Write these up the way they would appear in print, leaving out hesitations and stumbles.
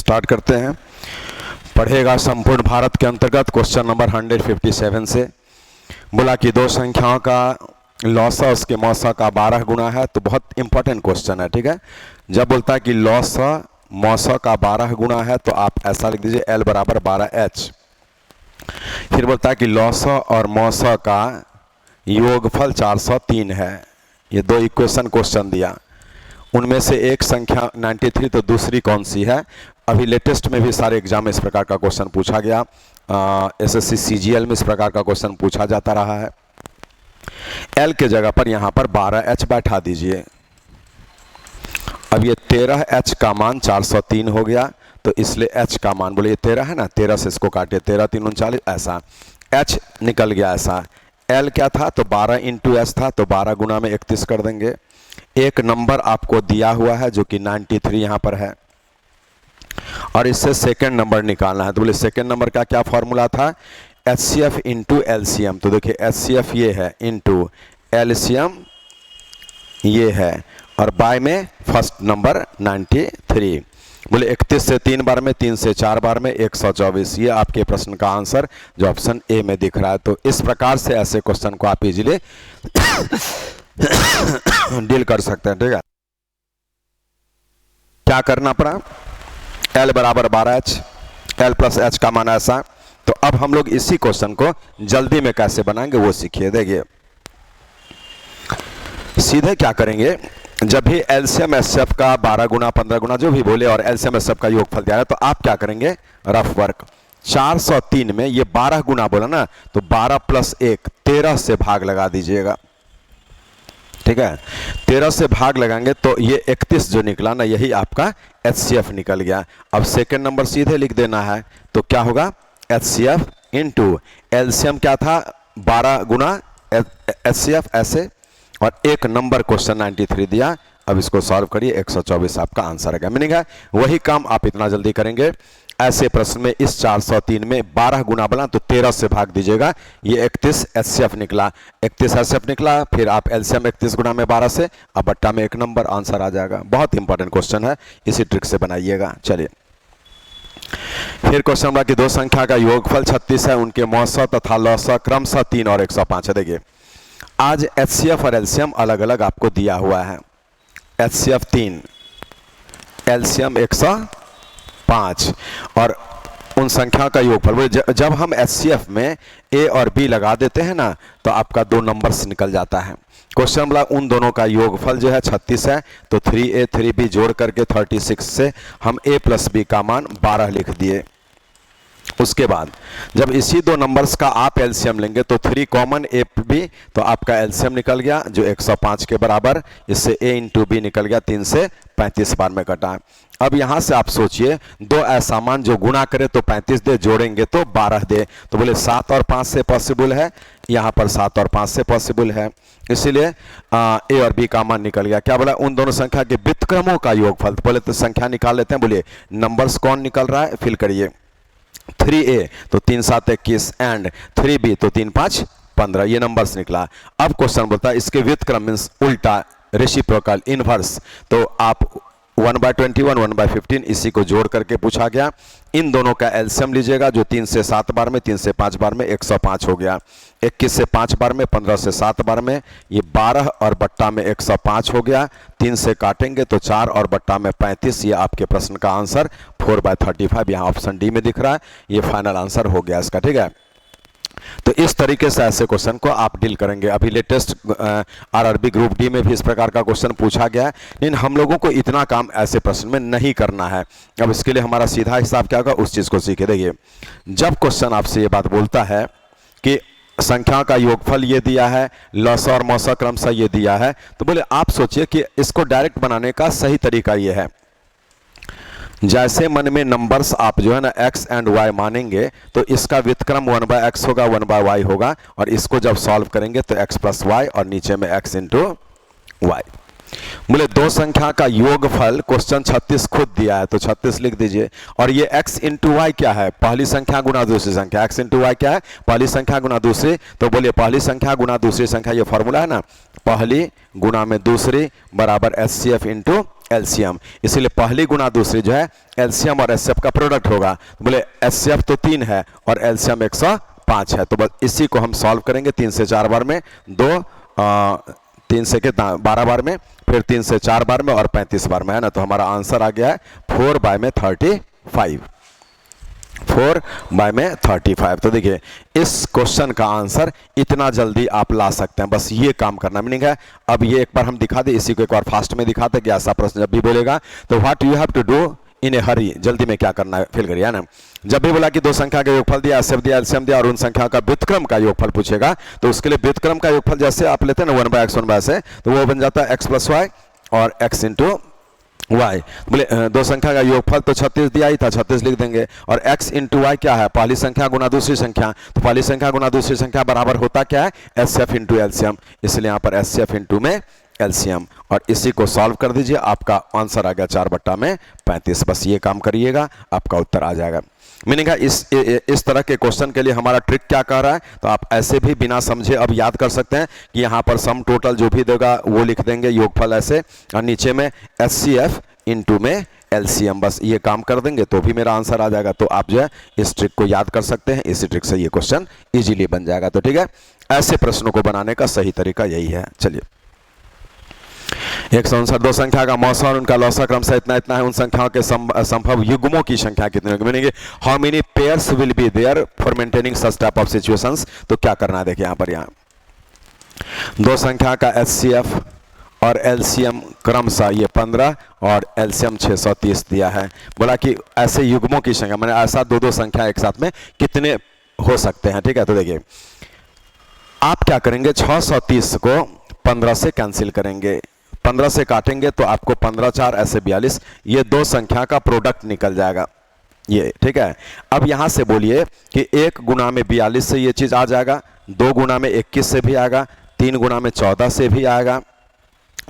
Start करते हैं। पढ़ेगा संपूर्ण भारत के अंतर्गत क्वेश्चन नंबर 157 से। बोला कि दो संख्याओं का लॉसा उसके मौसा का 12 गुना है, तो बहुत इंपॉर्टेंट क्वेश्चन है, ठीक है। जब बोलता है कि लॉसा मौसा का 12 गुना है तो आप ऐसा लिख दीजिए L बराबर 12H। फिर बोलता है कि लॉसा और मौसा का योगफल 403 है। ये दो इक्वेशन क्वेश्चन दिया, उनमें से एक संख्या 93, तो दूसरी कौन सी है। अभी लेटेस्ट में भी सारे एग्जाम में इस प्रकार का क्वेश्चन पूछा गया। SSC CGL में इस प्रकार का क्वेश्चन पूछा जाता रहा है। L के जगह पर यहाँ पर 12H बैठा दीजिए। अब ये 13H का मान 403 हो गया, तो इसलिए H का मान, बोले ये 13 है ना, 13 से इसको काटिए, 13 3 39, ऐसा H निकल गया ऐसा। L क्या था, तो 12 इंटू H था, तो 12 गुना में 31 कर देंगे। एक नंबर आपको दिया हुआ है जो कि 93 यहाँ पर है, और इससे सेकंड नंबर निकालना है। तो बोले सेकंड नंबर का क्या फॉर्मूला था, HCF इंटू LCM। तो देखिए HCF ये है इंटू LCM ये है, और बाय में फर्स्ट नंबर 93। बोले 31 से 3 बार में, 3 से 4 बार में 124। ये आपके प्रश्न का आंसर जो ऑप्शन ए में दिख रहा है। तो इस प्रकार से ऐसे क्वेश्चन को आप इजीली डील कर सकते हैं, ठीक है। क्या करना पड़ा, L बराबर 12H, L प्लस H का मान ऐसा। तो अब हम लोग इसी क्वेश्चन को जल्दी में कैसे बनाएंगे वो सीखिए। देखिए सीधे क्या करेंगे, जब भी LCM HCF का 12 गुना 15 गुना जो भी बोले और LCM HCF का योगफल दिया है, तो आप क्या करेंगे, रफ वर्क 403 में ये 12 गुना बोला ना, तो 12 प्लस 1 13 से भाग लगा दीजिएगा, ठीक है। 13 से भाग लगाएंगे तो ये 31 जो निकला ना, यही आपका HCF निकल गया। अब सेकंड नंबर सीधे लिख देना है, तो क्या होगा, HCF इंटू LCM क्या था, 12 गुना HCF ऐसे, और एक नंबर क्वेश्चन 93 दिया। अब इसको सॉल्व करिए, 124 आपका आंसर है। मीनिंग है वही काम आप इतना जल्दी करेंगे। ऐसे प्रश्न में इस 403 में 12 गुना बना तो 13 से भाग दीजिएगा, ये 31 HCF निकला, 31 HCF निकला, फिर आप LCM 31 गुना में 12 से, अब बट्टा में एक नंबर, आंसर आ जाएगा। बहुत इंपॉर्टेंट क्वेश्चन है, इसी ट्रिक से बनाइएगा। चलिए फिर क्वेश्चन नंबर कि दो संख्या का योगफल 36 है, उनके मौसा तथा लौसा क्रमशः 3 और 105 है। देखिए आज HCF और LCM अलग अलग आपको दिया हुआ है। HCF 3, LCM 105, और उन संख्या का योगफल। जब हम HCF में A और B लगा देते हैं ना, तो आपका 2 नंबर्स निकल जाता है। क्वेश्चन बोला उन दोनों का योगफल जो है 36 है, तो 3A 3B जोड़ करके 36 से हम A प्लस B का मान 12 लिख दिए। उसके बाद जब इसी 2 नंबर्स का आप LCM लेंगे तो 3 कॉमन A B, तो आपका LCM निकल गया जो 105 के बराबर। इससे A इंटू B निकल गया, 3 से 35 बार में कटा। अब यहां से आप सोचिए, दो ऐसा मान जो गुणा करे तो 35 दे, जोड़ेंगे तो 12 दे। तो बोले 7 और 5 से पॉसिबल है, यहां पर 7 और 5 से पॉसिबल है, इसीलिए A और B का मान निकल गया। क्या बोला, उन दोनों संख्या के व्युत्क्रमों का योगफल। तो बोले तो संख्या निकाल लेते हैं। बोलिए नंबर्स कौन निकल रहा है, फिल करिए। 3A तो 3 7 21 एंड 3B तो 3 5 15, ये नंबर्स निकला। अब क्वेश्चन बोलता है इसके व्युत्क्रम मींस उल्टा, रेसिप्रोकल, इनवर्स। तो आप 1/21 1/15 इसी को जोड़ करके पूछा गया। इन दोनों का LCM लीजिएगा, जो 3 से 7 बार में, 3 से 5 बार में 105 हो गया। 21 से 5 बार में, 15 से 7 बार में, ये 12 और बट्टा में 105 हो गया। 3 से काटेंगे तो 4 और बट्टा में 35। ये आपके प्रश्न का आंसर 4/35 यहाँ ऑप्शन डी में दिख रहा है। ये फाइनल आंसर हो गया इसका, ठीक है। तो इस तरीके से ऐसे क्वेश्चन को आप डील करेंगे। अभी लेटेस्ट RRB ग्रुप डी में भी इस प्रकार का क्वेश्चन पूछा गया है, लेकिन हम लोगों को इतना काम ऐसे प्रश्न में नहीं करना है। अब इसके लिए हमारा सीधा हिसाब क्या होगा, उस चीज को सीखे। देखिए जब क्वेश्चन आपसे ये बात बोलता है कि संख्या का योगफल ये दिया है, लौसा और मौसा क्रमशः ये दिया है, तो बोले आप सोचिए कि इसको डायरेक्ट बनाने का सही तरीका ये है, जैसे मन में नंबर्स आप जो है ना x एंड y मानेंगे, तो इसका व्युत्क्रम 1/x होगा, 1/y होगा, और इसको जब सॉल्व करेंगे तो x प्लस y और नीचे में x इंटू y। बोले दो संख्या का योगफल, क्वेश्चन 36 खुद दिया है तो 36 लिख दीजिए। और ये x इंटू वाई क्या है, पहली संख्या गुना दूसरी संख्या। x इंटू वाई क्या है, पहली संख्या गुना दूसरी। तो बोलिए पहली संख्या गुना दूसरी संख्या, ये फॉर्मूला है ना, पहली गुना में दूसरी बराबर HCF इंटू एलसीएम, इसीलिए पहली गुना दूसरी जो है एलसीएम और एचसीएफ का प्रोडक्ट होगा। तो बोले एचसीएफ तो 3 है और एलसीएम 105 है, तो बस इसी को हम सॉल्व करेंगे 3 से 4 बार में, 3 से कितना 12 बार में, फिर 3 से 4 बार में और 35 बार में, है ना। तो हमारा आंसर आ गया है 4/35, 4/35। तो देखिए इस क्वेश्चन का आंसर इतना जल्दी आप ला सकते हैं, बस ये काम करना। मीनिंग है अब ये एक बार हम दिखा दे, इसी को एक बार फास्ट में दिखाते कि ऐसा प्रश्न जब भी बोलेगा तो what you have to do in a hurry, जल्दी में क्या करना है फिल करिए, है ना। जब भी बोला कि दो संख्या का योगफल दिया, एचसीएफ दिया, एलसीएम दिया और उन संख्या का व्युत्क्रम का योगफल पूछेगा, तो उसके लिए व्युत्क्रम का योगफल जैसे आप लेते हैं ना 1/x 1/x है, तो वो बन जाता है x + y और x × y। बोले दो संख्या का योगफल तो 36 दिया ही था, 36 लिख देंगे, और x × y क्या है, पहली संख्या गुना दूसरी संख्या, तो पहली संख्या गुना दूसरी संख्या बराबर होता क्या है, एचसीएफ × एलसीएम, इसलिए यहाँ पर एचसीएफ × में एलसीएम, और इसी को सॉल्व कर दीजिए, आपका आंसर आ गया 4/35। बस ये काम करिएगा, आपका उत्तर आ जाएगा। मीनिंग है इस तरह के क्वेश्चन के लिए हमारा ट्रिक क्या कह रहा है, तो आप ऐसे भी बिना समझे अब याद कर सकते हैं कि यहाँ पर सम टोटल जो भी देगा वो लिख देंगे, योगफल ऐसे, और नीचे में एचसीएफ × में एलसीएम, बस ये काम कर देंगे तो भी मेरा आंसर आ जाएगा। तो आप जो है इस ट्रिक को याद कर सकते हैं, इसी ट्रिक से ये क्वेश्चन इजीली बन जाएगा। तो ठीक है, ऐसे प्रश्नों को बनाने का सही तरीका यही है। चलिए 159, दो संख्या का मौसा और उनका लौसा क्रमशः इतना इतना है, उन संख्याओं के संभव युग्मों की संख्या कितनी होगी, meaning how many pairs will be there for maintaining such type of situations. तो क्या करना है देखिए यहाँ पर, यहाँ दो संख्या का एचसीएफ और एलसीएम क्रमशः ये 15 और एलसीएम 630 दिया है। बोला कि ऐसे युग्मों की संख्या, मैंने ऐसा दो संख्या एक साथ में कितने हो सकते हैं। ठीक है, तो देखिए आप क्या करेंगे, 630 को 15 से कैंसिल करेंगे, 15 से काटेंगे तो आपको 15 4 ऐसे 42, ये दो संख्या का प्रोडक्ट निकल जाएगा ये। ठीक है, अब यहां से बोलिए कि 1 गुना में 42 से ये चीज आ जाएगा, 2 गुना में 21 से भी आएगा, 3 गुना में 14 से भी आएगा,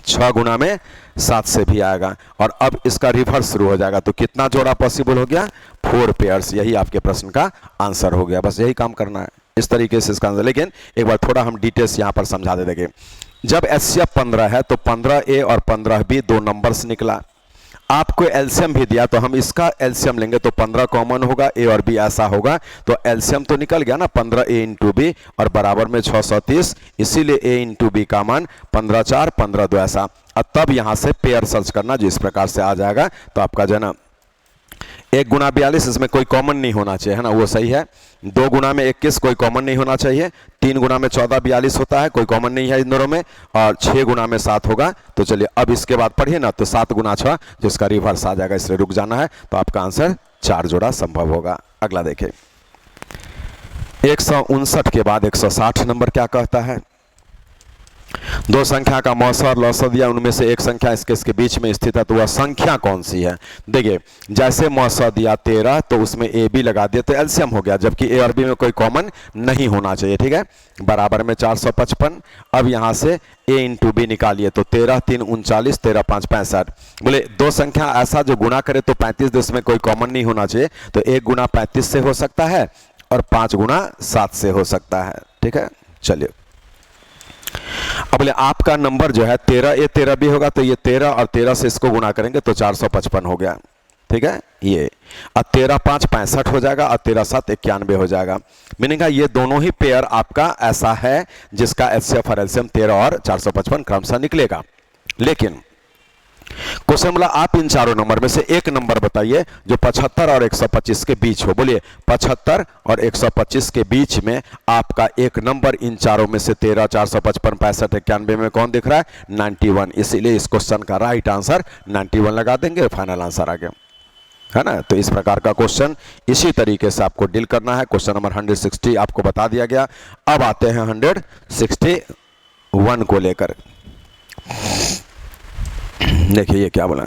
6 गुना में 7 से भी आएगा, और अब इसका रिवर्स शुरू हो जाएगा। तो कितना जोड़ा पॉसिबल हो गया, 4 पेयर्स। यही आपके प्रश्न का आंसर हो गया, बस यही काम करना है, इस तरीके से इसका आंसर। लेकिन एक बार थोड़ा हम डिटेल्स यहां पर समझा दे देंगे। जब एचसीएफ 15 है तो 15A और 15B दो नंबर्स निकला, आपको एलसीएम भी दिया तो हम इसका एलसीएम लेंगे तो 15 कॉमन होगा, ए और बी ऐसा होगा, तो एलसीएम तो निकल गया ना 15A × b और बराबर में 630, इसीलिए a × b का मान 15 4 15 2 ऐसा। और तब यहां से पेयर सर्च करना, जो इस प्रकार से आ जाएगा। तो आपका जो है ना 1 गुना 42 इसमें कोई कॉमन नहीं होना चाहिए, है ना, वो सही है। 2 गुना में 21 कोई कॉमन नहीं होना चाहिए, 3 गुना में 14 42 होता है, कोई कॉमन नहीं है इन दोनों में, और 6 गुना में 7 होगा। तो चलिए अब इसके बाद पढ़िए ना, तो 7 गुना 6 जिसका रिवर्स आ जाएगा, इसलिए रुक जाना है। तो आपका आंसर 4 जोड़ा संभव होगा। अगला देखें, 159 के बाद 160 नंबर क्या कहता है, दो संख्या का मौसा और लौसा दिया, उनमें से एक संख्या इसके बीच में स्थित है, तो वह संख्या कौन सी है। देखिए जैसे मौसा दिया 13 तो उसमें ए बी लगा दिया तो एलसीएम हो गया, जबकि ए और बी में कोई कॉमन नहीं होना चाहिए। ठीक है, बराबर में 455। अब यहां से ए × b निकालिए, तो 13 3 39, 13 5 65। बोले दो संख्या ऐसा जो गुणा करे तो 35 दे, उसमें कोई कॉमन नहीं होना चाहिए, तो 1 गुना 35 से हो सकता है और 5 गुना 7 से हो सकता है। ठीक है, चलिए अब बोले आपका नंबर जो है 13A 13B होगा, तो ये 13 और 13 से इसको गुणा करेंगे तो 455 हो गया। ठीक है, ये और 13 5 65 हो जाएगा और 13 7 91 हो जाएगा। मीनिंग है ये दोनों ही पेयर आपका ऐसा है जिसका एचसीएफ और एलसीएम 13 और 455 क्रमशः निकलेगा। लेकिन क्वेश्चन बोला आप इन चारों नंबर में से एक नंबर बताइए जो 75 और 125 के बीच हो। बोलिए 75 और 125 के बीच में आपका एक नंबर इन चारों में से 13 455 65 91 में कौन दिख रहा है, 91। इसीलिए इस क्वेश्चन का राइट आंसर 91 लगा देंगे, फाइनल आंसर आ गया, है ना। तो इस प्रकार का क्वेश्चन इसी तरीके से आपको डील करना है। क्वेश्चन नंबर 160 आपको बता दिया गया। अब आते हैं 161 को लेकर। देखिए ये क्या बोला,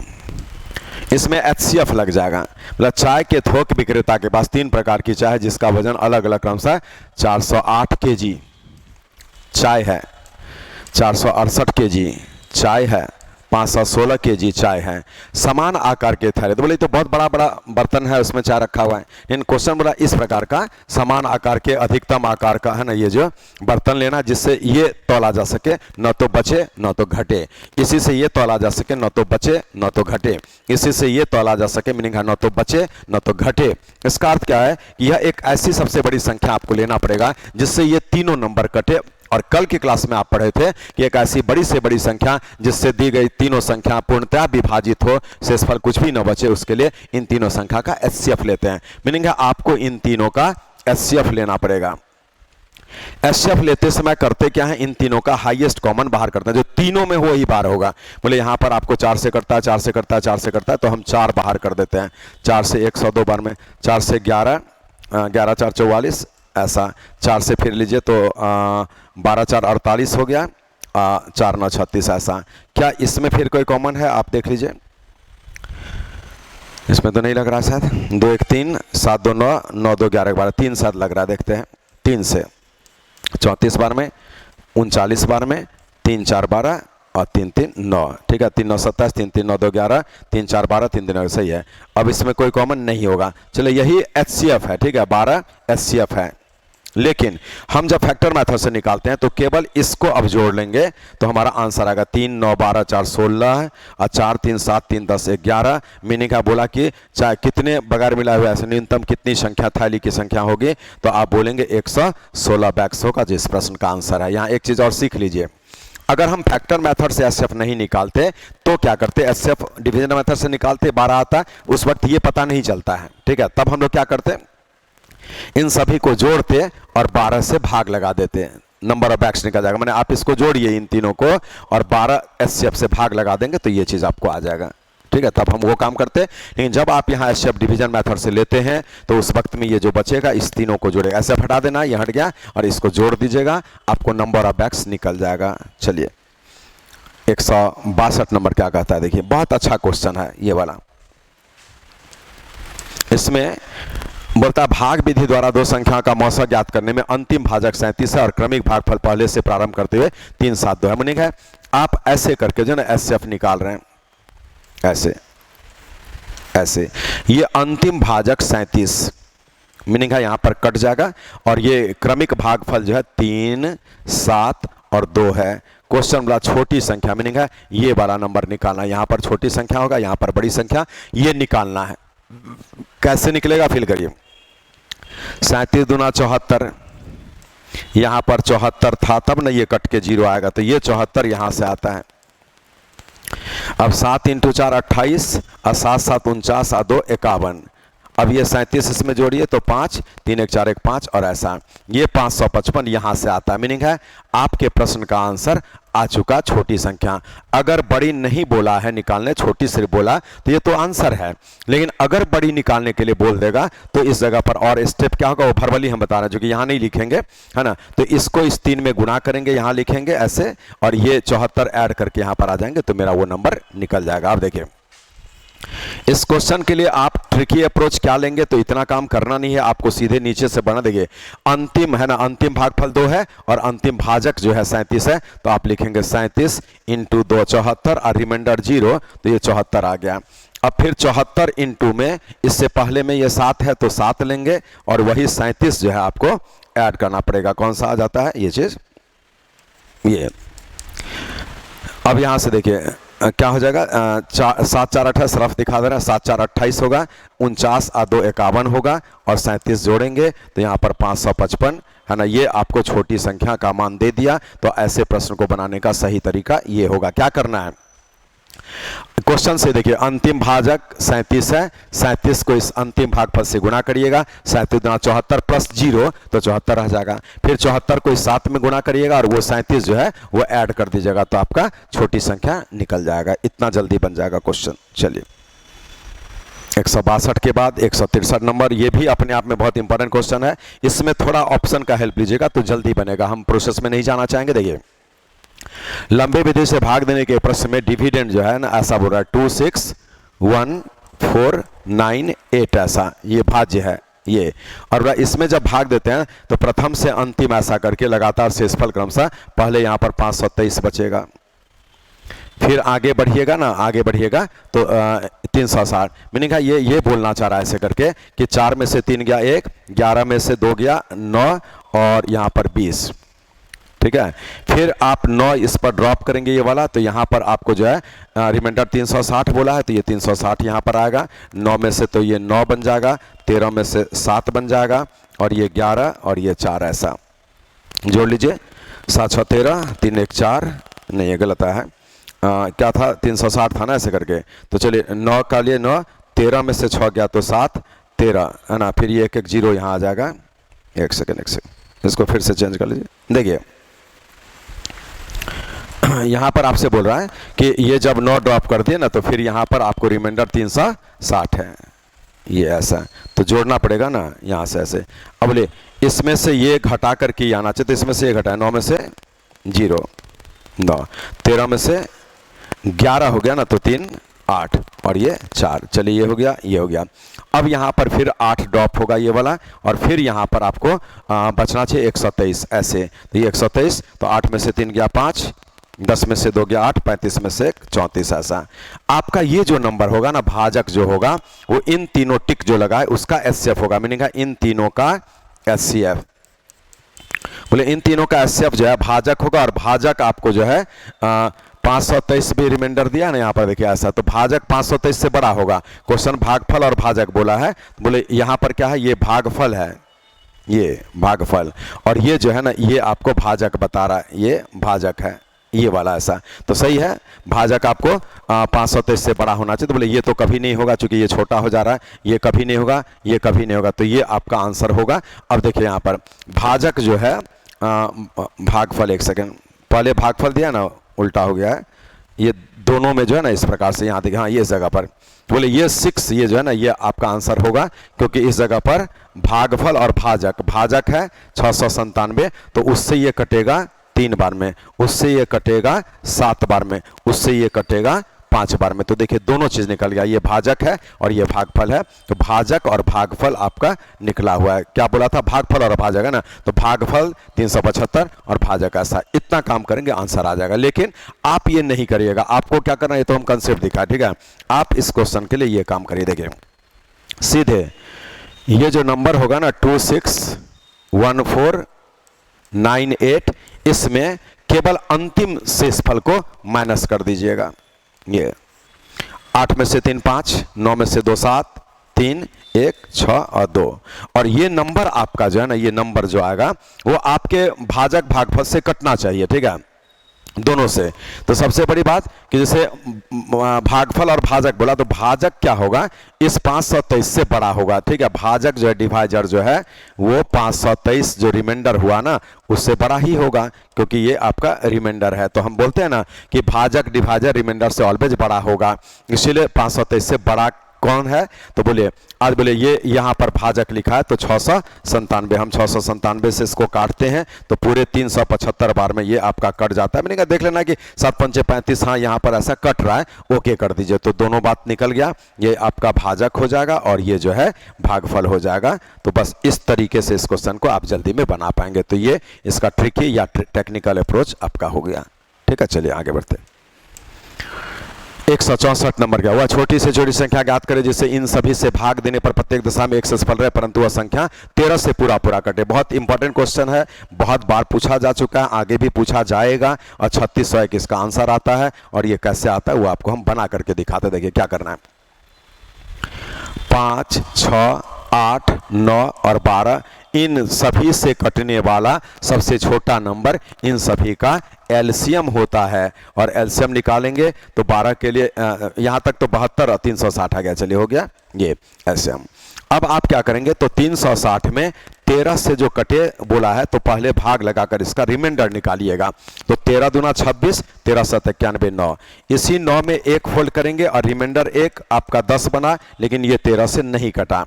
इसमें एचसीएफ लग जाएगा। मतलब चाय के थोक विक्रेता के पास 3 प्रकार की चाय है जिसका वजन अलग अलग क्रमशः 408 kg चाय है, 468 kg चाय है, 516 kg चाय है। समान आकार के थैले, तो बोले तो बहुत बड़ा बड़ा बर्तन है, उसमें चाय रखा हुआ है। इन क्वेश्चन बोला इस प्रकार का समान आकार के अधिकतम आकार का है ना ये जो बर्तन लेना, जिससे ये तौला जा सके, न तो बचे न तो घटे। इसी से ये तौला जा सके, न तो बचे न तो घटे। इसी से ये तौला जा सके, मीनिंग है न तो बचे न तो घटे। इसका अर्थ क्या है कि यह एक ऐसी सबसे बड़ी संख्या आपको लेना पड़ेगा जिससे ये तीनों नंबर कटे। और कल की क्लास में आप पढ़े थे कि एक ऐसी बड़ी से बड़ी संख्या जिससे दी गई तीनों संख्या पूर्णतः विभाजित हो, शेषफल कुछ भी न बचे, उसके लिए इन तीनों संख्या का एचसीएफ लेते हैं। मीनिंग है आपको इन तीनों का एचसीएफ लेना पड़ेगा। एचसीएफ लेते समय करते क्या है, इन तीनों का हाईएस्ट कॉमन बाहर करते हैं, जो तीनों में हो वही बाहर होगा। बोले यहाँ पर आपको 4 से करता है, 4 से करता है, 4 से करता है, तो हम 4 बाहर कर देते हैं। 4 से 102 बार में, 4 से 11, 11 4 44, ऐसा 4 से फिर लीजिए तो 12 4 48 हो गया, 4 9 36, ऐसा। क्या इसमें फिर कोई कॉमन है, आप देख लीजिए। इसमें तो नहीं लग रहा शायद। 2 1 3 7 2 9 9 2 11 12, 3 7 लग रहा है, देखते हैं। 3 से 34 बार में, 39 बार में, 3 4 12 और 3 3 9, ठीक है। 3 9 27, 3 3 9 2 11, 3 4 12, 3 3 सही है। अब इसमें कोई कॉमन नहीं होगा, चलो यही एचसीएफ है, ठीक है, 12 एचसीएफ है। लेकिन हम जब फैक्टर मेथड से निकालते हैं तो केवल इसको अब जोड़ लेंगे तो हमारा आंसर आएगा 3 9 12 4 16 और 4 3 7 3 10 11। मीनिंग का बोला कि चाहे कितने बगैर मिला हुआ ऐसे न्यूनतम कितनी संख्या थैली की संख्या होगी, तो आप बोलेंगे 116 बैग्स होगा, जिस प्रश्न का आंसर है। यहाँ एक चीज और सीख लीजिए, अगर हम फैक्टर मेथड से एचसीएफ नहीं निकालते तो क्या करते, एचसीएफ डिवीजन मेथड से निकालते, 12 आता, उस वक्त ये पता नहीं चलता है, ठीक है। तब हम लोग क्या करते, इन सभी को जोड़ते और 12 से भाग लगा देते, नंबर ऑफ बैग्स निकल जाएगा। मैंने आप इसको जोड़िए इन तीनों को और 12 एचसीएफ से भाग लगा देंगे तो ये चीज आपको आ जाएगा, ठीक है। तब हम वो काम करते। लेकिन जब आप यहाँ एचसीएफ डिवीजन मेथड से लेते हैं तो उस वक्त में ये जो बचेगा इस तीनों को जोड़ेगा, ऐसे हटा देना, ये हट गया, और इसको जोड़ दीजिएगा, आपको नंबर ऑफ बैग्स निकल जाएगा। चलिए 162 नंबर क्या कहता है, देखिए बहुत अच्छा क्वेश्चन है ये वाला। इसमें बोलता है भाग विधि द्वारा दो संख्या का मौसा ज्ञात करने में अंतिम भाजक 37 है और क्रमिक भागफल पहले से प्रारंभ करते हुए 3 7 2 है। मीनिंग है आप ऐसे करके जो ना एचसीएफ निकाल रहे हैं, ऐसे ऐसे, ये अंतिम भाजक 37, मीनिंग है यहां पर कट जाएगा, और ये क्रमिक भागफल जो है 3 7 और 2 है। क्वेश्चन बोला छोटी संख्या, मीनिंग है ये वाला नंबर निकालना, यहां पर छोटी संख्या होगा, यहां पर बड़ी संख्या, ये निकालना है। कैसे निकलेगा, फील करिए। 37 दूना 74, यहां पर 74 था तब ना ये कट के 0 आएगा, तो ये 74 यहां से आता है। अब 7 × 4 28 और 7 7 49 और 2 51। अब ये 37 इसमें जोड़िए तो 5 3 1 4 1 5 और ऐसा, ये 555 यहां से आता है। मीनिंग है आपके प्रश्न का आंसर आ चुका छोटी संख्या। अगर बड़ी नहीं बोला है निकालने, छोटी सिर्फ बोला तो ये तो आंसर है। लेकिन अगर बड़ी निकालने के लिए बोल देगा तो इस जगह पर और स्टेप क्या होगा वो भरवली हम बता रहे हैं, जो कि यहां नहीं लिखेंगे, है ना। तो इसको इस 3 में गुणा करेंगे, यहां लिखेंगे ऐसे, और ये 74 ऐड करके यहां पर आ जाएंगे तो मेरा वो नंबर निकल जाएगा। आप देखिए इस क्वेश्चन के लिए आप ट्रिकी अप्रोच क्या लेंगे, तो इतना काम करना नहीं है, आपको सीधे नीचे से बना देंगे। अंतिम है ना, अंतिम भागफल 2 है और अंतिम भाजक जो है 37 है, तो आप लिखेंगे 37 × 2 74 और रिमाइंडर 0, तो ये 74 आ गया। अब फिर 74 × में इससे पहले में ये 7 है तो 7 लेंगे, और वही 37 जो है आपको ऐड करना पड़ेगा। कौन सा आ जाता है ये चीज, ये। अब यहां से देखिए क्या हो जाएगा, 7 4 28 रफ दिखा दे रहा है, 7 4 28 होगा, 49 और 2 51 होगा, और 37 जोड़ेंगे तो यहाँ पर 555 है ना। ये आपको छोटी संख्या का मान दे दिया। तो ऐसे प्रश्न को बनाने का सही तरीका ये होगा। क्या करना है, क्वेश्चन से देखिए अंतिम भाजक 37 है, 37 को इस अंतिम भागफल से गुणा करिएगा, 37 × 74 प्लस 0 तो 74 रह जाएगा। फिर 74 को इस 7 में गुणा करिएगा और वो 37 जो है वो ऐड कर दीजिएगा, तो आपका छोटी संख्या निकल जाएगा। इतना जल्दी बन जाएगा क्वेश्चन। चलिए 162 के बाद 163 नंबर, ये भी अपने आप में बहुत इंपॉर्टेंट क्वेश्चन है। इसमें थोड़ा ऑप्शन का हेल्प लीजिएगा तो जल्दी बनेगा, हम प्रोसेस में नहीं जाना चाहेंगे। देखिए लंबे विधि से भाग देने के प्रश्न में डिविडेंड जो है ना ऐसा बोल रहा है 2 6 1 4 9 8, ऐसा ये भाज्य है ये। और इसमें जब भाग देते हैं तो प्रथम से अंतिम ऐसा करके लगातार शेषफल क्रमशः, पहले यहां पर 523 बचेगा, फिर आगे बढ़िएगा ना, आगे बढ़िएगा तो 360। मैंने कहा ये बोलना चाह रहा है ऐसे करके कि 4 में से 3 गया 1, 11 में से 2 गया 9 और यहाँ पर 20, ठीक है। फिर आप 9 इस पर ड्रॉप करेंगे ये वाला, तो यहाँ पर आपको जो है रिमाइंडर 360 बोला है तो ये 360 यहाँ पर आएगा। 9 में से तो ये 9 बन जाएगा, 13 में से 7 बन जाएगा और ये 11 और ये 4, ऐसा जोड़ लीजिए। 7 6 13, 3 1 4, नहीं ये गलत है। क्या था 360 था ना ऐसे करके, तो चलिए 9 का लिए 9, 13 में से 6 गया तो 7, 13 है ना। फिर ये 1 1 0 यहाँ आ जाएगा। एक सेकेंड इसको फिर से चेंज कर लीजिए। देखिए यहाँ पर आपसे बोल रहा है कि ये जब 9 ड्रॉप कर दिए ना तो फिर यहाँ पर आपको रिमाइंडर 360 है, ये ऐसा तो जोड़ना पड़ेगा ना यहाँ से ऐसे। अब बोले इसमें से ये घटा करके ये आना चाहिए, तो इसमें से ये घटाए, 9 में से 0 9, 13 में से 11 हो गया ना तो 3 8 और ये 4, चलिए ये हो गया, ये हो गया। अब यहाँ पर फिर 8 ड्रॉप होगा ये वाला और फिर यहाँ पर आपको बचना चाहिए 123 ऐसे, तो ये 123, तो 8 में से 3 गया 5, 10 में से 2 गया 8, 35 में से 34, ऐसा। आपका ये जो नंबर होगा ना भाजक जो होगा वो इन तीनों टिक जो लगा है उसका एचसीएफ होगा, मैंने कहा इन तीनों का एचसीएफ। बोले इन तीनों का एचसीएफ जो है भाजक होगा और भाजक आपको जो है 523 भी रिमाइंडर दिया ना यहाँ पर देखिए ऐसा, तो भाजक 523 से बड़ा होगा। क्वेश्चन भागफल और भाजक बोला है, बोले यहाँ पर क्या है, ये भागफल है, ये भागफल और ये जो है ना ये आपको भाजक बता रहा है, ये भाजक है ये वाला ऐसा, तो सही है। भाजक आपको 523 से बड़ा होना चाहिए, तो बोले ये तो कभी नहीं होगा क्योंकि ये छोटा हो जा रहा है, ये कभी नहीं होगा, ये कभी नहीं होगा, तो ये आपका आंसर होगा। अब देखिए यहाँ पर भाजक जो है भागफल, एक सेकेंड, पहले भागफल दिया ना उल्टा हो गया है, ये दोनों में जो है ना इस प्रकार से यहाँ देखिए, हाँ ये इस जगह पर बोले ये 6 ये जो है ना ये आपका आंसर होगा क्योंकि इस जगह पर भागफल और भाजक है 697, तो उससे ये कटेगा 3 बार में, उससे ये कटेगा 7 बार में, उससे ये कटेगा 5 बार में, तो देखिए दोनों चीज निकल गया, ये भाजक है और ये भागफल है, तो भाजक और भागफल आपका निकला हुआ है। क्या बोला था, भागफल और भाजक है ना, तो भागफल 375 और भाजक ऐसा, इतना काम करेंगे आंसर आ जाएगा। लेकिन आप ये नहीं करिएगा, आपको क्या करना है, ये तो हम कंसेप्ट दिखा, ठीक है। आप इस क्वेश्चन के लिए ये काम करिए, देखिए सीधे ये जो नंबर होगा ना 261498, इसमें केवल अंतिम शेषफल को माइनस कर दीजिएगा। ये 8 में से 3 5, 9 में से 2 7, 3 1 6 और 2, और ये नंबर आपका जो है ना ये नंबर जो आएगा वो आपके भाजक भागफल से कटना चाहिए, ठीक है, दोनों से। तो सबसे बड़ी बात कि जैसे भागफल और भाजक बोला तो भाजक क्या होगा, इस 523 से बड़ा होगा, ठीक है। भाजक जो है डिवाइजर जो है वो 523 जो रिमाइंडर हुआ ना उससे बड़ा ही होगा क्योंकि ये आपका रिमाइंडर है, तो हम बोलते हैं ना कि भाजक डिवाइजर रिमाइंडर से ऑलवेज बड़ा होगा, इसीलिए 523 से बड़ा कौन है, तो बोलिए आज बोले ये यहाँ पर भाजक लिखा है तो 697, हम 697 से इसको काटते हैं तो पूरे 375 बार में ये आपका कट जाता है। मैंने कहा देख लेना कि 7 5 35, हाँ यहाँ पर ऐसा कट रहा है, ओके कर दीजिए, तो दोनों बात निकल गया, ये आपका भाजक हो जाएगा और ये जो है भागफल हो जाएगा। तो बस इस तरीके से इस क्वेश्चन को आप जल्दी में बना पाएंगे, तो ये इसका ट्रिकी या टेक्निकल अप्रोच आपका हो गया, ठीक है। चलिए आगे बढ़ते। 164 नंबर क्या हुआ, छोटी से छोटी संख्या ज्ञात करें जिससे इन सभी से भाग देने पर प्रत्येक दिशा में एक से सफल रहे परंतु वह संख्या 13 से पूरा कटे। बहुत इंपॉर्टेंट क्वेश्चन है, बहुत बार पूछा जा चुका है, आगे भी पूछा जाएगा और 3601 इसका आंसर आता है। और ये कैसे आता है वो आपको हम बना करके दिखाते, देखिए क्या करना है। 5 6 8 9 और 12 इन सभी से कटने वाला सबसे छोटा नंबर इन सभी का एलसीएम होता है, और एलसीएम निकालेंगे तो 12 के लिए यहाँ तक तो 72 और 360 आ गया, चलिए हो गया ये एलसीएम। अब आप क्या करेंगे, तो 360 में 13 से जो कटे बोला है तो पहले भाग लगाकर इसका रिमाइंडर निकालिएगा, तो 13 दूना 26, 13 7 91 9, इसी 9 में एक फोल्ड करेंगे और रिमाइंडर 1 आपका 10 बना, लेकिन ये 13 से नहीं कटा।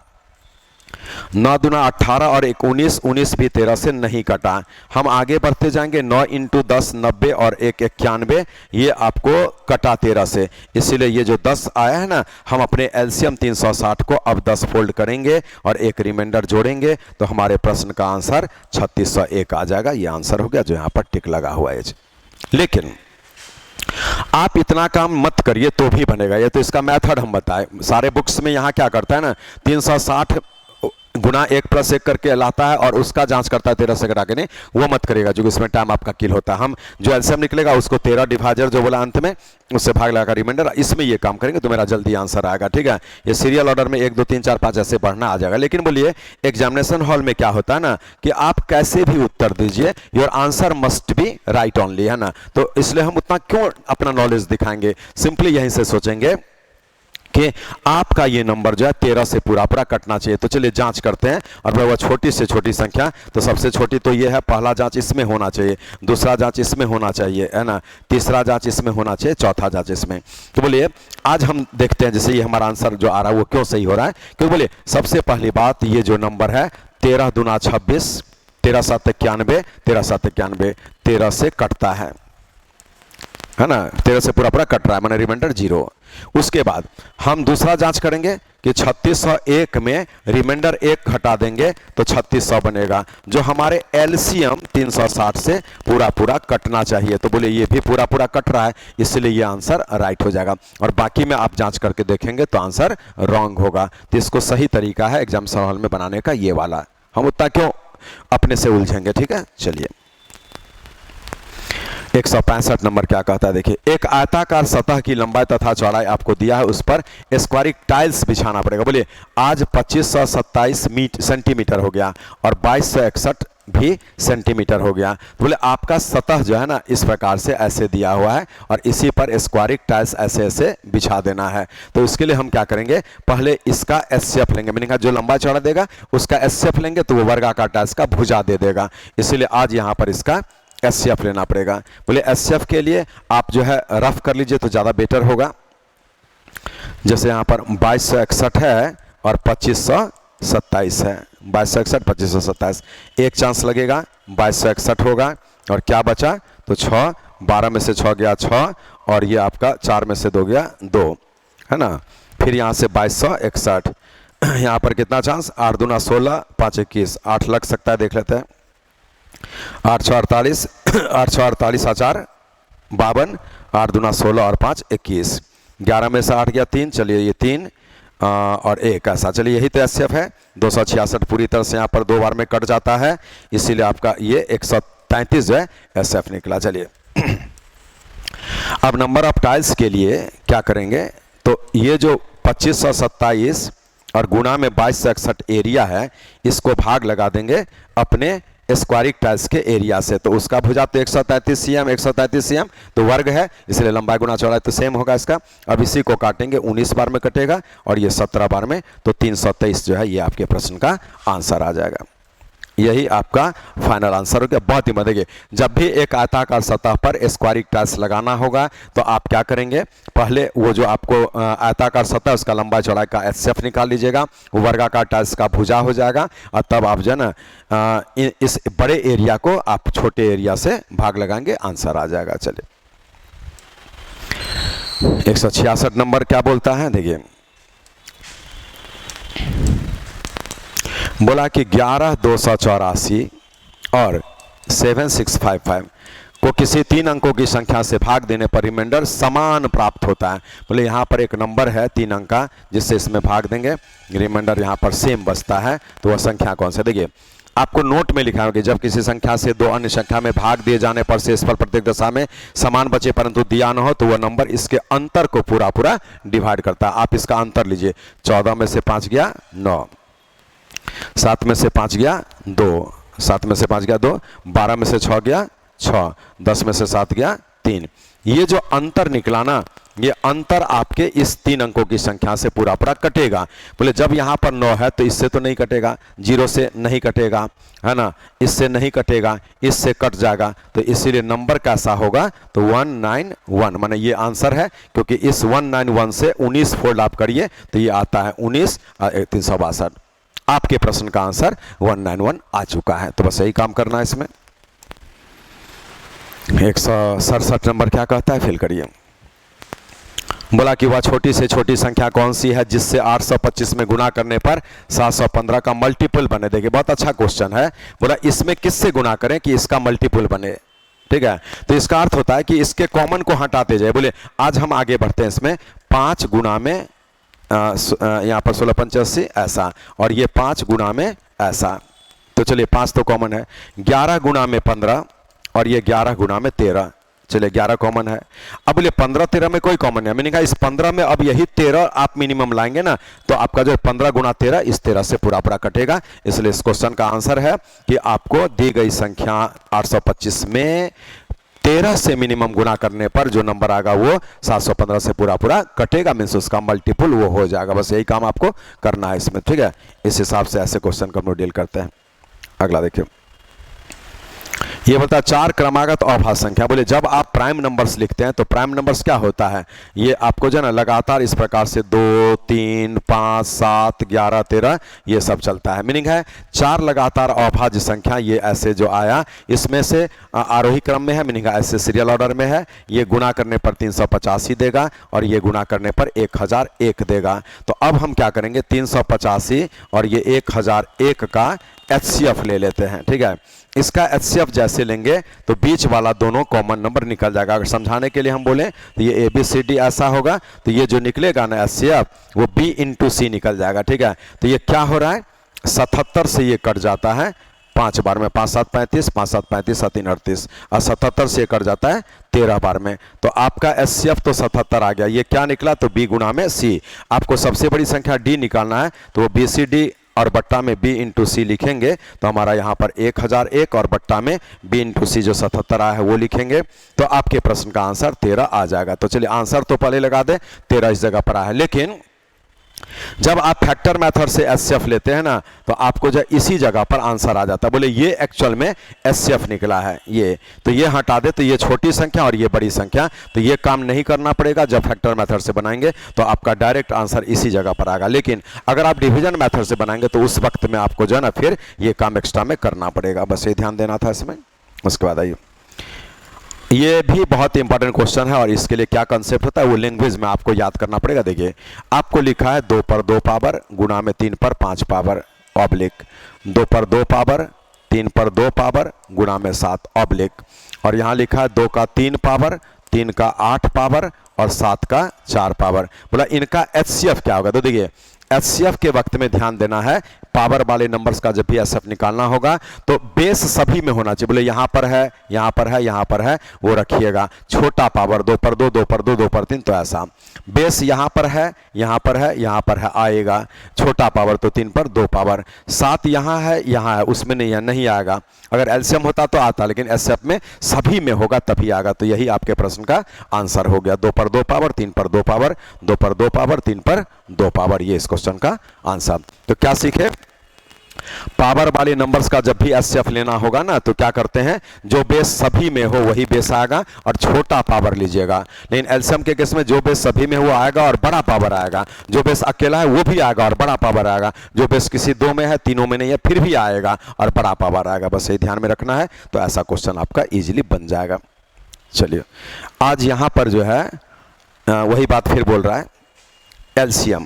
9 दूना 18 और 1 19, 19 भी 13 से नहीं कटा। हम आगे बढ़ते जाएंगे, 9 इंटू 10 90 और 1 91, ये आपको कटा 13 से, इसीलिए ये जो 10 आया है ना, हम अपने एलसीएम 360 को अब 10 फोल्ड करेंगे और एक रिमाइंडर जोड़ेंगे तो हमारे प्रश्न का आंसर 3601 आ जाएगा। ये आंसर हो गया जो यहाँ पर टिक लगा हुआ है। लेकिन आप इतना काम मत करिए तो भी बनेगा। ये तो इसका मेथड हम बताए, सारे बुक्स में यहाँ क्या करता है ना, 360 गुना 1 + 1 करके लाता है और उसका जांच करता है 13 से घटा के। नहीं, वो मत करिएगा, जो इसमें टाइम आपका किल होता है। हम जो एलसीएम निकलेगा उसको 13 डिवाइडर जो बोला अंत में, उससे भाग लगा रिमाइंडर, इसमें ये काम करेंगे तो मेरा जल्दी आंसर आएगा। ठीक है, ये सीरियल ऑर्डर में 1 2 3 4 5 ऐसे बढ़ना आ जाएगा। लेकिन बोलिए एग्जामिनेशन हॉल में क्या होता है ना कि आप कैसे भी उत्तर दीजिए, your answer must be right only, है ना। तो इसलिए हम उतना क्यों अपना नॉलेज दिखाएंगे, सिंपली यहीं से सोचेंगे कि आपका ये नंबर जो है 13 से पूरा पूरा कटना चाहिए। तो चलिए जांच करते हैं। और वह छोटी से छोटी संख्या, तो सबसे छोटी तो ये है, पहला जांच इसमें होना चाहिए, दूसरा जांच इसमें होना चाहिए, है ना, तीसरा जांच इसमें होना चाहिए, चौथा जांच इसमें। तो बोलिए आज हम देखते हैं जैसे ये हमारा आंसर जो आ रहा है वो क्यों सही हो रहा है। क्योंकि बोलिए सबसे पहली बात, ये जो नंबर है 13 दूना 26, 13 7 91, 13 7 91, 13 से कटता है ना, 13 से पूरा पूरा कट रहा है, माने रिमाइंडर 0। उसके बाद हम दूसरा जांच करेंगे कि 3601 में रिमाइंडर 1 घटा देंगे तो 3600 बनेगा, जो हमारे एलसीएम 360 से पूरा पूरा कटना चाहिए। तो बोले ये भी पूरा पूरा कट रहा है, इसलिए ये आंसर राइट हो जाएगा। और बाकी में आप जांच करके देखेंगे तो आंसर रॉन्ग होगा। तो इसको सही तरीका है एग्जामिनेशन हॉल में बनाने का ये वाला, हम उतना क्यों अपने से उलझेंगे। ठीक है, चलिए 165 नंबर क्या कहता है, देखिए एक आयताकार सतह की लंबाई तथा चौड़ाई आपको दिया है, उस पर स्क्वायरिक टाइल्स बिछाना पड़ेगा। बोलिए आज 2527 सेंटीमीटर हो गया और 2261 भी सेंटीमीटर हो गया। तो बोले आपका सतह जो है ना इस प्रकार से ऐसे दिया हुआ है और इसी पर स्क्वायरिक टाइल्स ऐसे ऐसे बिछा देना है। तो इसके लिए हम क्या करेंगे, पहले इसका एचसीएफ लेंगे, मीनिंग जो लंबाई चौड़ा देगा उसका एचसीएफ लेंगे तो वो वर्गाकार टाइल्स का भुजा दे देगा, इसीलिए आज यहाँ पर इसका एचसीएफ लेना पड़ेगा। बोले एचसीएफ के लिए आप जो है रफ कर लीजिए तो ज़्यादा बेटर होगा। जैसे यहाँ पर 2261 है और 2527 है, 2261 2527, एक चांस लगेगा 2261 होगा और क्या बचा तो 6, 12 में से 6 गया 6 और ये आपका 4 में से 2 गया 2, है ना। फिर यहाँ से 2261, यहाँ पर कितना चांस, 8 दूना 16, 5 21, 8 लग सकता है, देख लेते हैं। 8 6 48, 8 6 48 4 52, 8 दूना 16 और 5 21, 11 में से 8 गया 3, चलिए ये 3 और 1 ऐसा, चलिए यही तो एचसीएफ है। 266 पूरी तरह से यहाँ पर 2 बार में कट जाता है, इसीलिए आपका ये 133 जो है एचसीएफ निकला। चलिए अब नंबर ऑफ टाइल्स के लिए क्या करेंगे, तो ये जो 2527 और गुणा में 2261 एरिया है, इसको भाग लगा देंगे अपने स्क्वायरिक टाइल्स के एरिया से। तो उसका भुजा तो 133 सीएम, 133 सीएम तो वर्ग है, इसलिए लंबाई गुना चौड़ाई तो सेम होगा इसका। अब इसी को काटेंगे, 19 बार में कटेगा और ये 17 बार में, तो 323 जो है ये आपके प्रश्न का आंसर आ जाएगा। यही आपका फाइनल आंसर हो गया। बहुत ही मजे, जब भी एक आयताकार सतह पर स्क्वायरिक टाइल्स लगाना होगा तो आप क्या करेंगे, पहले वो जो आपको आयताकार सतह उसका लंबाई चौड़ाई का एचसीएफ निकाल लीजिएगा, वो वर्गाकार टाइल्स का भुजा हो जाएगा और तब आप जो है ना इस बड़े एरिया को आप छोटे एरिया से भाग लगाएंगे, आंसर आ जाएगा। चलिए 166 नंबर क्या बोलता है, देखिए बोला कि 11284 और 7655 को किसी 3 अंकों की संख्या से भाग देने पर रिमाइंडर समान प्राप्त होता है। बोले यहाँ पर एक नंबर है 3 अंक का जिससे इसमें भाग देंगे, रिमाइंडर यहाँ पर सेम बचता है, तो वह संख्या कौन सा, देखिए आपको नोट में लिखा है कि जब किसी संख्या से 2 अन्य संख्या में भाग दिए जाने पर शेषफल प्रत्येक दशा में समान बचे परंतु दिया न हो तो वह नंबर इसके अंतर को पूरा पूरा डिवाइड करता है। आप इसका अंतर लीजिए, 14 में से 5 गया 9, 7 में से 5 गया 2, 7 में से 5 गया 2, 12 में से 6 गया 6, 10 में से 7 गया 3। ये जो अंतर निकला ना, ये अंतर आपके इस 3 अंकों की संख्या से पूरा पूरा कटेगा। बोले जब यहाँ पर 9 है तो इससे तो नहीं कटेगा, 0 से नहीं कटेगा, है ना, इससे नहीं कटेगा, इससे कट जाएगा, तो इसीलिए नंबर कैसा होगा तो 191, माने ये आंसर है। क्योंकि इस 191 से 19 फोल्ड आप करिए तो ये आता है 19 362। आपके प्रश्न का आंसर 191 आ चुका है। तो बस यही काम करना है इसमें। 167 नंबर क्या कहता है, फिल करिए। बोला कि वह छोटी से छोटी संख्या कौन सी है जिससे 825 में गुना करने पर 715 का मल्टीपल बने। देखिए बहुत अच्छा क्वेश्चन है। बोला इसमें किससे गुना करें कि इसका मल्टीपल बने, ठीक है। तो इसका अर्थ होता है कि इसके कॉमन को हटाते जाए। बोले आज हम आगे बढ़ते हैं इसमें, 5 गुना में यहाँ पर 16 85 ऐसा, और ये 5 गुना में ऐसा। तो चलिए 5 तो कॉमन है, 11 गुना में 15 और ये 11 गुना में 13। चलिए 11 कॉमन है। अब बोले 15 13 में कोई कॉमन नहीं। मैंने कहा इस 15 में अब यही 13 आप मिनिमम लाएंगे ना, तो आपका जो 15 गुना 13 इस 13 से पूरा पूरा कटेगा। इसलिए इस क्वेश्चन का आंसर है कि आपको दी गई संख्या 825 में 13 से मिनिमम गुना करने पर जो नंबर आएगा वो 715 से पूरा पूरा कटेगा, मीन्स उसका मल्टीपल वो हो जाएगा। बस यही काम आपको करना है इसमें, ठीक है। इस हिसाब से ऐसे क्वेश्चन को हम लोग डील करते हैं। अगला देखिए, ये बता 4 क्रमागत अभाज्य संख्या। बोले जब आप प्राइम नंबर्स लिखते हैं तो प्राइम नंबर्स क्या होता है, ये आपको जो है ना लगातार इस प्रकार से 2 3 5 7 11 13 ये सब चलता है। मीनिंग है 4 लगातार अभाज्य संख्या, ये ऐसे जो आया इसमें से आरोही क्रम में है, मीनिंग ऐसे सीरियल ऑर्डर में है। ये गुणा करने पर 385 देगा और ये गुणा करने पर 1001 देगा। तो अब हम क्या करेंगे, 385 और ये 1001 का HCF ले लेते हैं, ठीक है। इसका HCF जैसे लेंगे तो बीच वाला दोनों कॉमन नंबर निकल जाएगा। अगर समझाने के लिए हम बोले तो ये ABCD ऐसा होगा, तो ये जो निकलेगा ना HCF वो B इंटू C निकल जाएगा, ठीक है। तो ये क्या हो रहा है, 77 से ये कट जाता है 5 बार में, 5 7 35 5 7 35 7 3 38 और 77 से कट जाता है 13 बार में। तो आपका HCF तो 77 आ गया। ये क्या निकला, तो B गुना में C। आपको सबसे बड़ी संख्या D निकालना है, तो वो BCD और बट्टा में B इंटू C लिखेंगे। तो हमारा यहाँ पर 1001 और बट्टा में B इंटू C जो 77 आया है वो लिखेंगे। तो आपके प्रश्न का आंसर 13 आ जाएगा। तो चलिए आंसर तो पहले लगा दे, 13 इस जगह पर आया है। लेकिन जब आप फैक्टर मेथड से HCF लेते हैं ना, तो आपको जो इसी जगह पर आंसर आ जाता है। बोले ये एक्चुअल में HCF निकला है, ये तो ये हटा दे, तो ये छोटी संख्या और ये बड़ी संख्या, तो ये काम नहीं करना पड़ेगा। जब फैक्टर मेथड से बनाएंगे तो आपका डायरेक्ट आंसर इसी जगह पर आएगा। लेकिन अगर आप डिवीजन मेथड से बनाएंगे तो उस वक्त में आपको जो है ना फिर ये काम एक्स्ट्रा में करना पड़ेगा। बस ये ध्यान देना था इसमें। उसके बाद आइए, ये भी बहुत इंपॉर्टेंट क्वेश्चन है और इसके लिए क्या कंसेप्ट होता है वो लैंग्वेज में आपको याद करना पड़ेगा। देखिए आपको लिखा है 2 पर 2 पावर गुणा में 3 पर 5 पावर ऑब्लिक, 2 पर 2 पावर 3 पर 2 पावर गुणा में 7 ऑब्लिक, और यहाँ लिखा है 2 का 3 पावर 3 का 8 पावर और 7 का 4 पावर। बोला इनका HCF क्या होगा। तो देखिए HCF के वक्त में ध्यान देना है, पावर वाले नंबर्स का जब भी HCF निकालना होगा तो बेस सभी में होना चाहिए। बोले यहाँ पर है, यहाँ पर है, यहाँ पर है, वो रखिएगा। छोटा पावर 2 पर 2 2 पर 2 2 पर 3, तो ऐसा बेस यहाँ पर है, यहाँ पर है, यहाँ पर है, आएगा। छोटा पावर तो 3 पर 2 पावर, 7 यहाँ है, यहाँ है, उसमें नहीं है, नहीं आएगा। अगर LCM होता तो आता, लेकिन HCF में सभी में होगा तभी आएगा। तो यही आपके प्रश्न का आंसर हो गया। 2 पर 2 पावर 3 पर 2 पावर, 2 पर 2 पावर 3 पर 2 पावर, ये इस क्वेश्चन का आंसर। तो क्या सीखे, पावर वाले नंबर्स का जब भी HCF लेना होगा ना तो क्या करते हैं, जो बेस सभी में हो वही बेस आएगा और छोटा पावर लीजिएगा। लेकिन LCM के केस में जो बेस सभी में वो आएगा और बड़ा पावर आएगा, जो बेस अकेला है वो भी आएगा और बड़ा पावर आएगा, जो बेस किसी 2 में है 3 में नहीं है फिर भी आएगा और बड़ा पावर आएगा। बस ये ध्यान में रखना है, तो ऐसा क्वेश्चन आपका इजीली बन जाएगा। चलिए आज यहाँ पर जो है वही बात फिर बोल रहा है, LCM।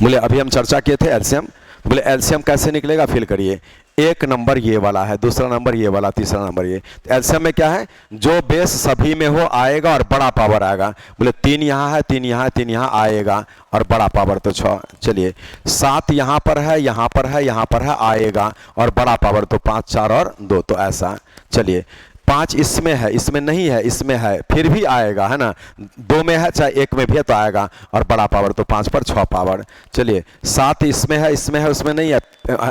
बोले अभी हम चर्चा किए थे LCM, बोले LCM कैसे निकलेगा, फिल करिए। एक नंबर ये वाला है, दूसरा नंबर ये वाला, तीसरा नंबर ये। तो LCM में क्या है, जो बेस सभी में हो आएगा और बड़ा पावर आएगा। बोले 3 यहाँ है, 3 यहाँ है, 3 यहाँ आएगा और बड़ा पावर तो 6। चलिए 7 यहाँ पर है, यहाँ पर है, यहाँ पर है, आएगा और बड़ा पावर तो 5 4 और 2, तो ऐसा। चलिए 5 इसमें है, इसमें नहीं है, इसमें है, फिर भी आएगा, है ना। 2 में है चाहे 1 में भी है तो आएगा और बड़ा पावर तो 5 पर 6 पावर। चलिए 7 इसमें है, इसमें है, उसमें नहीं है,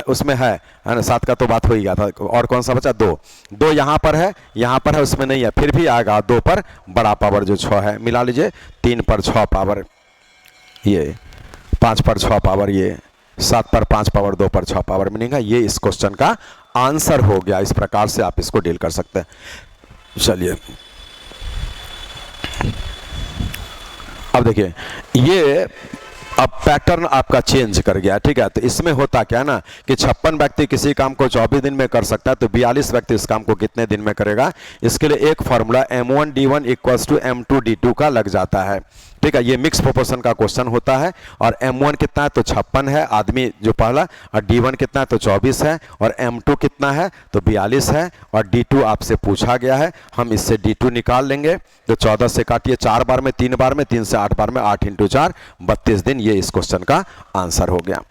उसमें है ना। 7 का तो बात हो ही गया था। और कौन सा बचा, 2 यहाँ पर है, यहाँ पर है, उसमें नहीं है, फिर भी आएगा। 2 पर बड़ा पावर जो 6 है, मिला लीजिए। 3 पर 6 पावर ये, 5 पर 6 पावर ये, 7 पर 5 पावर, 2 पर 6 पावर। मीनिंग है ये इस क्वेश्चन का आंसर हो गया। इस प्रकार से आप इसको डील कर सकते हैं। चलिए अब देखिए, ये अब पैटर्न आपका चेंज कर गया, ठीक है। तो इसमें होता क्या ना कि 56 व्यक्ति किसी काम को 24 दिन में कर सकता है, तो 42 व्यक्ति इस काम को कितने दिन में करेगा। इसके लिए एक फॉर्मूला M1D1 = M2D2 का लग जाता है। ठीक है, ये मिक्स प्रोपोर्शन का क्वेश्चन होता है। और M1 कितना है तो 56 है आदमी जो पहला, और D1 कितना है तो 24 है, और M2 कितना है तो 42 है, और D2 आपसे पूछा गया है, हम इससे D2 निकाल लेंगे। तो 14 से काटिए 4 बार में, 3 बार में, 3 से 8 बार में, 8 × 4 32 दिन, ये इस क्वेश्चन का आंसर हो गया।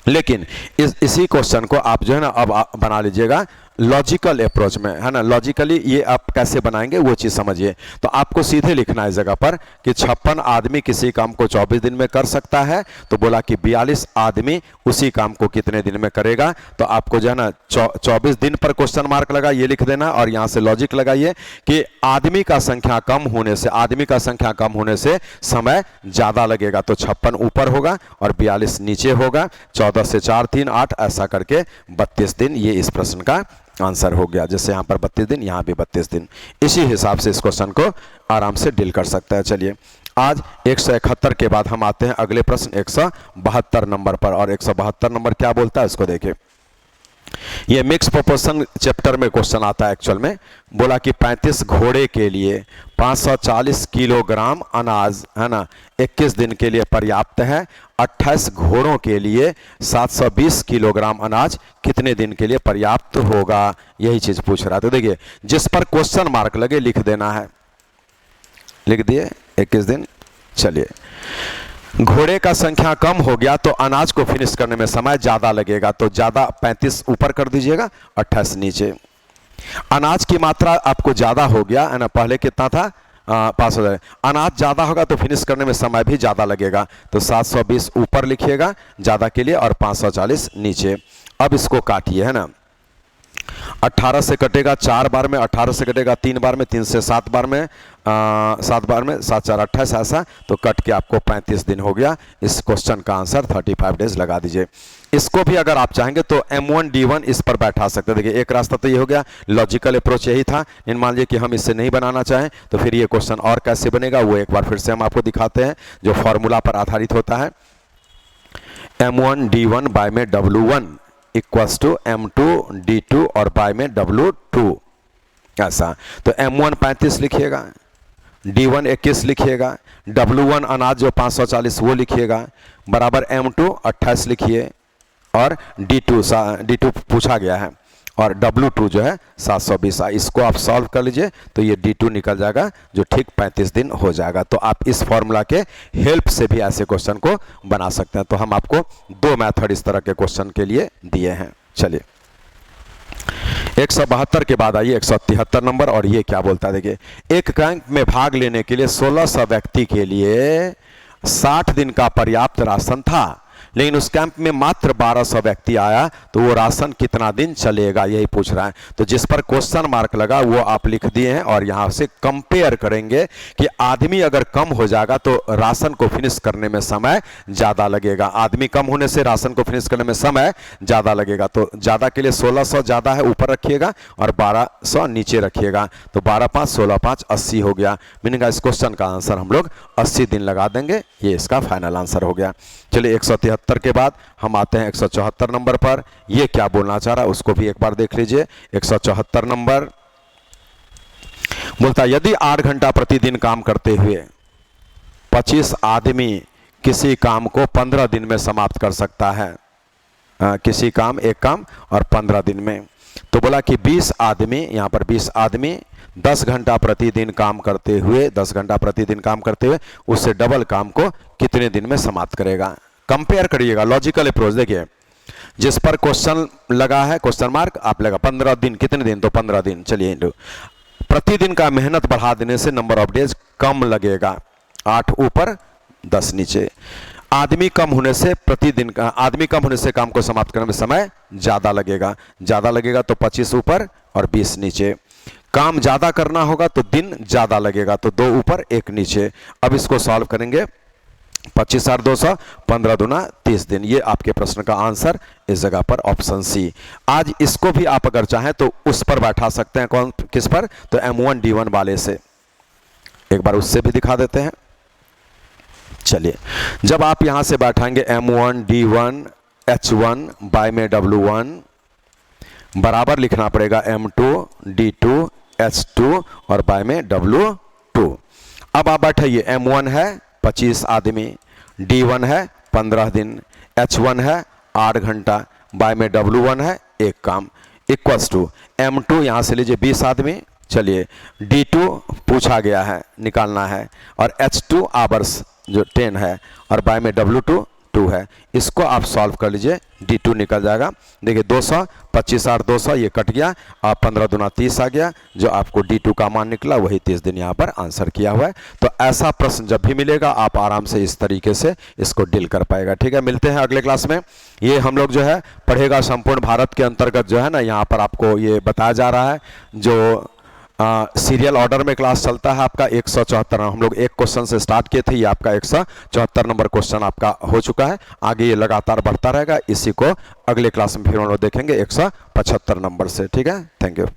लेकिन इसी क्वेश्चन को आप जो है ना अब बना लीजिएगा लॉजिकल अप्रोच में, है ना। लॉजिकली ये आप कैसे बनाएंगे वो चीज़ समझिए। तो आपको सीधे लिखना है इस जगह पर कि 56 आदमी किसी काम को 24 दिन में कर सकता है, तो बोला कि 42 आदमी उसी काम को कितने दिन में करेगा। तो आपको जो है ना 24 दिन पर क्वेश्चन मार्क लगा ये लिख देना, और यहाँ से लॉजिक लगाइए कि आदमी का संख्या कम होने से, आदमी का संख्या कम होने से समय ज़्यादा लगेगा। तो 56 ऊपर होगा और 42 नीचे होगा। 14 से 4 3 8 ऐसा करके 32 दिन, ये इस प्रश्न का आंसर हो गया। जैसे यहाँ पर 32 दिन, यहाँ भी 32 दिन। इसी हिसाब से इस क्वेश्चन को आराम से डील कर सकता है। चलिए आज 171 के बाद हम आते हैं अगले प्रश्न 172 नंबर पर। और 172 नंबर क्या बोलता है इसको देखिए। ये मिक्स प्रोपोर्शन चैप्टर में क्वेश्चन आता है एक्चुअल में। बोला कि 35 घोड़े के लिए 540 किलोग्राम अनाज, है ना, 21 दिन के लिए पर्याप्त है। 28 घोड़ों के लिए 720 किलोग्राम अनाज कितने दिन के लिए पर्याप्त होगा, यही चीज पूछ रहा है। तो देखिए जिस पर क्वेश्चन मार्क लगे लिख देना है। लिख दिए 21 दिन। चलिए घोड़े का संख्या कम हो गया तो अनाज को फिनिश करने में समय ज्यादा लगेगा। तो ज्यादा 35 ऊपर कर दीजिएगा, 28 नीचे। अनाज की मात्रा आपको ज्यादा हो गया, है ना, पहले कितना था 500। अनाज ज्यादा होगा तो फिनिश करने में समय भी ज्यादा लगेगा। तो 720 ऊपर लिखिएगा ज्यादा के लिए, और 540 नीचे। अब इसको काटिए, है ना। 18 से कटेगा 4 बार में, 18 से कटेगा 3 बार में, 3 से 7 बार में, 7 बार में, 7 4 28 ऐसा। तो कट के आपको 35 दिन हो गया। इस क्वेश्चन का आंसर 35 डेज लगा दीजिए। इसको भी अगर आप चाहेंगे तो M1 D1 इस पर बैठा सकते हैं। देखिए एक रास्ता तो ये हो गया, लॉजिकल अप्रोच यही था। इन मान लीजिए कि हम इससे नहीं बनाना चाहें तो फिर ये क्वेश्चन और कैसे बनेगा वो एक बार फिर से हम आपको दिखाते हैं, जो फॉर्मूला पर आधारित होता है। M1 D1 बाय में W1 equals to M2 D2 और बाय में W2 ऐसा। तो M1 35 लिखिएगा, D1 21 लिखिएगा, W1 अनाज जो 540 वो लिखिएगा, बराबर M2 28 लिखिए, और D2 पूछा गया है, और W2 जो है 720। इसको आप सॉल्व कर लीजिए तो ये D2 निकल जाएगा जो ठीक 35 दिन हो जाएगा। तो आप इस फॉर्मूला के हेल्प से भी ऐसे क्वेश्चन को बना सकते हैं। तो हम आपको 2 मेथड इस तरह के क्वेश्चन के लिए दिए हैं। चलिए 172 के बाद आइए 173 नंबर। और ये क्या बोलता है देखिए, एक कैंप में भाग लेने के लिए 1600 व्यक्ति के लिए 60 दिन का पर्याप्त राशन था, लेकिन उस कैंप में मात्र 1200 व्यक्ति आया, तो वो राशन कितना दिन चलेगा, यही पूछ रहा है। तो जिस पर क्वेश्चन मार्क लगा वो आप लिख दिए हैं, और यहां से कंपेयर करेंगे कि आदमी अगर कम हो जाएगा तो राशन को फिनिश करने में समय ज्यादा लगेगा। आदमी कम होने से राशन को फिनिश करने में समय ज्यादा लगेगा। तो ज्यादा के लिए 1600 ज्यादा है ऊपर रखिएगा, और 1200 नीचे रखिएगा। तो 12 5 16 5 80 हो गया। मीनिंग इस क्वेश्चन का आंसर हम लोग 80 दिन लगा देंगे। ये इसका फाइनल आंसर हो गया। चलिए 173 के बाद हम आते हैं 174 नंबर पर। ये क्या बोलना चाह रहा है उसको भी एक बार देख लीजिए। 174 नंबर बोलता है यदि 8 घंटा प्रतिदिन काम करते हुए 25 आदमी किसी काम को 15 दिन में समाप्त कर सकता है, किसी काम एक काम और 15 दिन में। तो बोला कि 20 आदमी, यहां पर 20 आदमी 10 घंटा प्रतिदिन काम करते हुए, 10 घंटा प्रतिदिन काम करते हुए उससे डबल काम को कितने दिन में समाप्त करेगा। कंपेयर करिएगा, लॉजिकल अप्रोच। देखिए जिस पर क्वेश्चन लगा है क्वेश्चन मार्क, आप लगा 15 दिन, कितने दिन तो 15 दिन। चलिए प्रतिदिन का मेहनत बढ़ा देने से नंबर ऑफ डेज कम लगेगा, 8 ऊपर 10 नीचे। आदमी कम होने से प्रतिदिन का, आदमी कम होने से काम को समाप्त करने में समय ज्यादा लगेगा, ज्यादा लगेगा तो 25 ऊपर और 20 नीचे। काम ज्यादा करना होगा तो दिन ज्यादा लगेगा, तो 2 ऊपर 1 नीचे। अब इसको सॉल्व करेंगे, 25 और 200, 15 दूना 30 दिन। ये आपके प्रश्न का आंसर इस जगह पर ऑप्शन सी। आज इसको भी आप अगर चाहें तो उस पर बैठा सकते हैं। कौन, किस पर, तो M1 D1 वाले से। एक बार उससे भी दिखा देते हैं। चलिए जब आप यहां से बैठाएंगे M1 D1 H1 बाय में W1 बराबर लिखना पड़ेगा M2 D2 H2 और बाय में W2। अब आप बैठाइए, M1 है 25 आदमी, D1 है 15 दिन, H1 है 8 घंटा, बाय में W1 है 1 काम, इक्वल्स टू M2 यहाँ से लीजिए 20 आदमी, चलिए D2 पूछा गया है निकालना है, और H2 आवर्स जो 10 है, और बाय में W2 2 है। इसको आप सॉल्व कर लीजिए, D2 निकल जाएगा। देखिए 200, 25 8 200, ये कट गया, आप 15 दूना 30 आ गया, जो आपको D2 का मान निकला वही 30 दिन यहाँ पर आंसर किया हुआ है। तो ऐसा प्रश्न जब भी मिलेगा आप आराम से इस तरीके से इसको डील कर पाएगा। ठीक है, मिलते हैं अगले क्लास में। ये हम लोग जो है पढ़ेगा संपूर्ण भारत के अंतर्गत जो है ना, यहाँ पर आपको ये बताया जा रहा है, जो सीरियल ऑर्डर में क्लास चलता है आपका 174। हम लोग एक क्वेश्चन से स्टार्ट किए थे, ये आपका 174 नंबर क्वेश्चन आपका हो चुका है। आगे ये लगातार बढ़ता रहेगा, इसी को अगले क्लास में फिर हम लोग देखेंगे 175 नंबर से। ठीक है, थैंक यू।